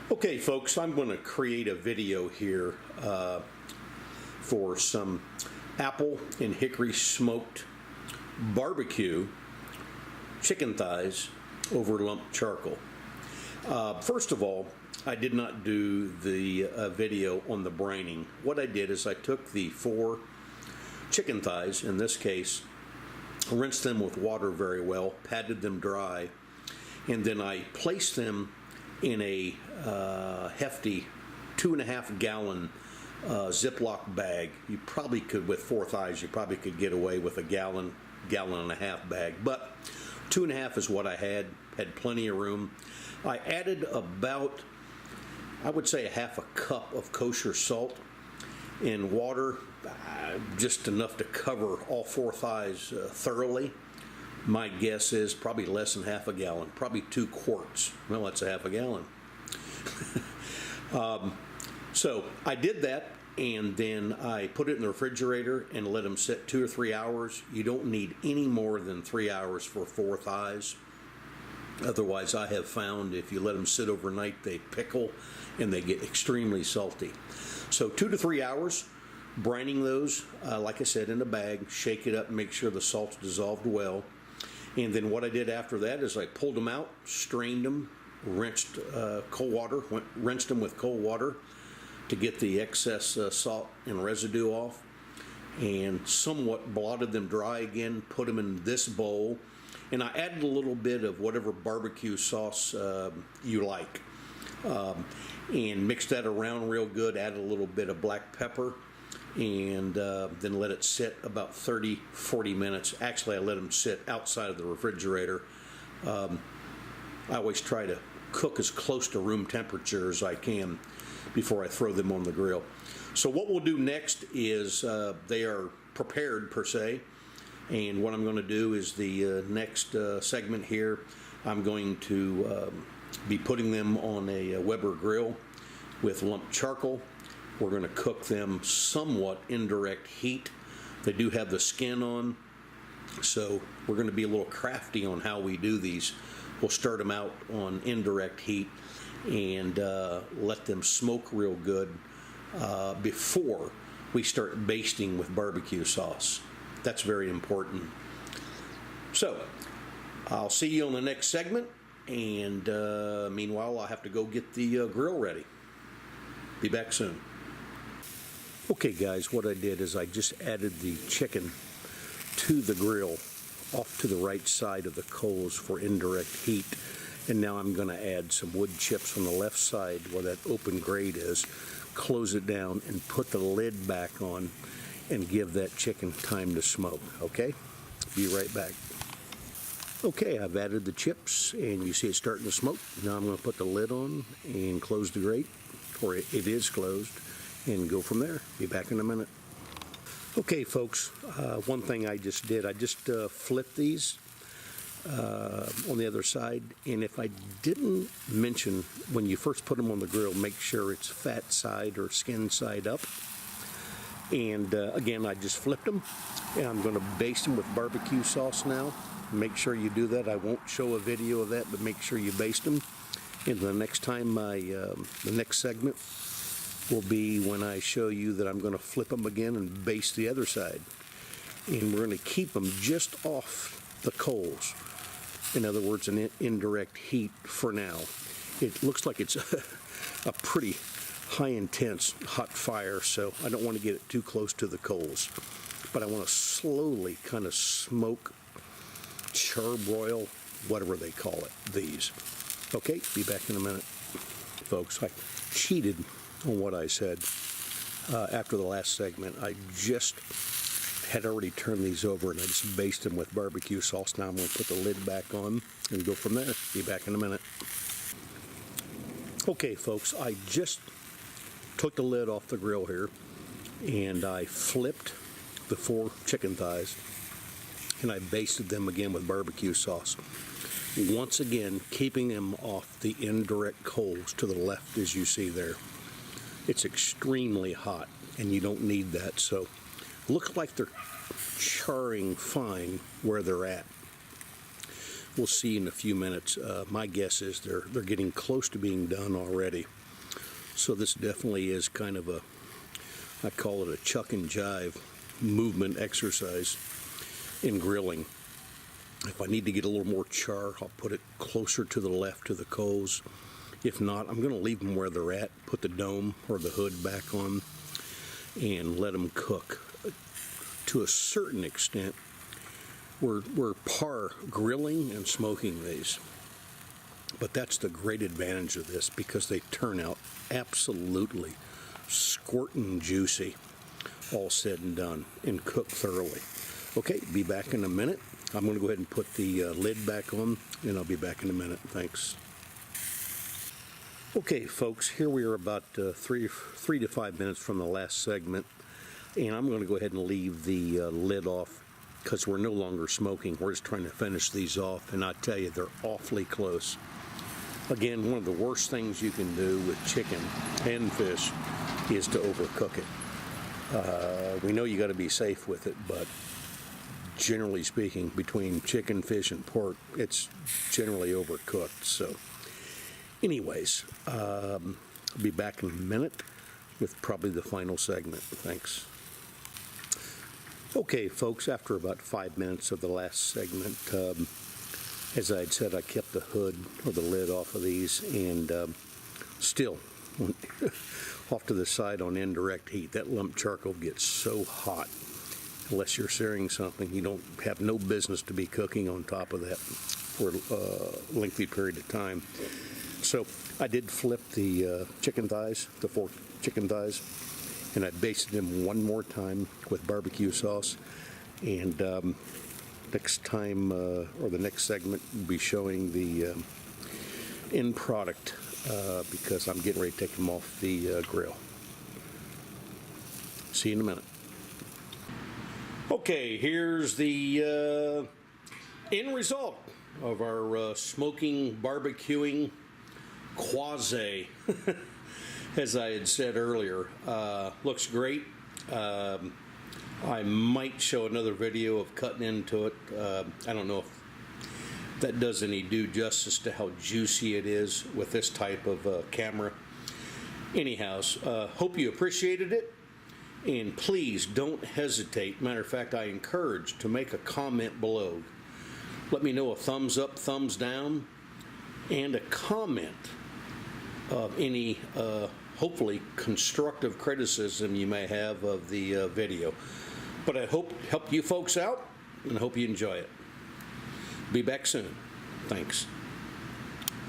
Okay, folks, I'm going to create a video here for some apple and hickory smoked barbecue chicken thighs over lump charcoal. First of all, I did not do the video on the brining. What I did is I took the 4 chicken thighs, in this case, rinsed them with water very well, patted them dry, and then I placed them in a hefty 2.5 gallon Ziploc bag. You probably could, with 4 thighs, you probably could get away with a gallon and a half bag, but 2.5 is what I had plenty of room. I added about, I would say, a half a cup of kosher salt and water, just enough to cover all 4 thighs thoroughly. My guess is probably less than half a gallon, probably 2 quarts. Well, that's a half a gallon. So I did that, and then I put it in the refrigerator and let them sit 2 or 3 hours. You don't need any more than 3 hours for 4 thighs. Otherwise, I have found if you let them sit overnight, they pickle and they get extremely salty. So 2 to 3 hours, brining those, like I said, in a bag, shake it up, make sure the salt's dissolved well. And then what I did after that is I pulled them out, strained them, rinsed rinsed them with cold water to get the excess salt and residue off, and somewhat blotted them dry again, put them in this bowl, and I added a little bit of whatever barbecue sauce you like, and mixed that around real good, added a little bit of black pepper, and then let it sit about 30-40 minutes. Actually, I let them sit outside of the refrigerator. I always try to cook as close to room temperature as I can before I throw them on the grill. So what we'll do next is they are prepared per se, and what I'm going to do is the next segment here, I'm going to be putting them on a Weber grill with lump charcoal. We're going to cook them somewhat indirect heat. They do have the skin on, so we're going to be a little crafty on how we do these. We'll start them out on indirect heat and let them smoke real good before we start basting with barbecue sauce. That's very important. So I'll see you on the next segment, and meanwhile I'll have to go get the grill ready. Be back soon. Okay guys, what I did is I just added the chicken to the grill off to the right side of the coals for indirect heat, and now I'm going to add some wood chips on the left side where that open grate is, close it down and put the lid back on and give that chicken time to smoke. Okay, be right back. Okay, I've added the chips and you see it starting to smoke. Now I'm going to put the lid on and close the grate, or it is closed, and go from there. Be back in a minute. Okay folks, one thing I just did, I just flipped these on the other side, and if I didn't mention, when you first put them on the grill, make sure it's fat side or skin side up. And again, I just flipped them, and I'm going to baste them with barbecue sauce now. Make sure you do that. I won't show a video of that, but make sure you baste them. And the next time the next segment will be when I show you that I'm going to flip them again and baste the other side. And we're going to keep them just off the coals. In other words, an indirect heat for now. It looks like it's a pretty high intense hot fire, so I don't want to get it too close to the coals. But I want to slowly kind of smoke, charbroil, whatever they call it, these. Okay, be back in a minute. Folks, I cheated on what I said after the last segment. I just had already turned these over and I just basted them with barbecue sauce. Now I'm going to put the lid back on and go from there. Be back in a minute. Okay folks, I just took the lid off the grill here and I flipped the 4 chicken thighs and I basted them again with barbecue sauce. Once again, keeping them off the indirect coals to the left, as you see there. It's extremely hot and you don't need that, so look like they're charring fine where they're at. We'll see in a few minutes. My guess is they're getting close to being done already. So this definitely is kind of a, I call it a chuck and jive movement exercise in grilling. If I need to get a little more char, I'll put it closer to the left of the coals. If not, I'm going to leave them where they're at, put the dome or the hood back on, and let them cook. To a certain extent, we're par grilling and smoking these. But that's the great advantage of this, because they turn out absolutely squirtin' juicy, all said and done, and cooked thoroughly. Okay, be back in a minute. I'm going to go ahead and put the lid back on, and I'll be back in a minute. Thanks. Okay, folks, here we are about 3 to 5 minutes from the last segment, and I'm going to go ahead and leave the lid off because we're no longer smoking. We're just trying to finish these off, and I tell you, they're awfully close. Again, one of the worst things you can do with chicken and fish is to overcook it. We know you got to be safe with it, but generally speaking, between chicken, fish, and pork, it's generally overcooked. So anyways, I'll be back in a minute with probably the final segment. Thanks. Okay, folks, after about 5 minutes of the last segment, as I had said, I kept the hood or the lid off of these, and still, off to the side on indirect heat, that lump charcoal gets so hot. Unless you're searing something, you don't have no business to be cooking on top of that for a lengthy period of time. So I did flip the chicken thighs, the 4 chicken thighs, and I basted them one more time with barbecue sauce. And next time, or the next segment, we'll be showing the end product because I'm getting ready to take them off the grill. See you in a minute. Okay, here's the end result of our smoking, barbecuing quasi, as I had said earlier. Looks great. I might show another video of cutting into it. I don't know if that does any due justice to how juicy it is with this type of camera. Anyhow, hope you appreciated it. And please don't hesitate. Matter of fact, I encourage to make a comment below. Let me know a thumbs up, thumbs down, and a comment of any hopefully constructive criticism you may have of the video. But I hope help you folks out, and I hope you enjoy it. Be back soon. Thanks.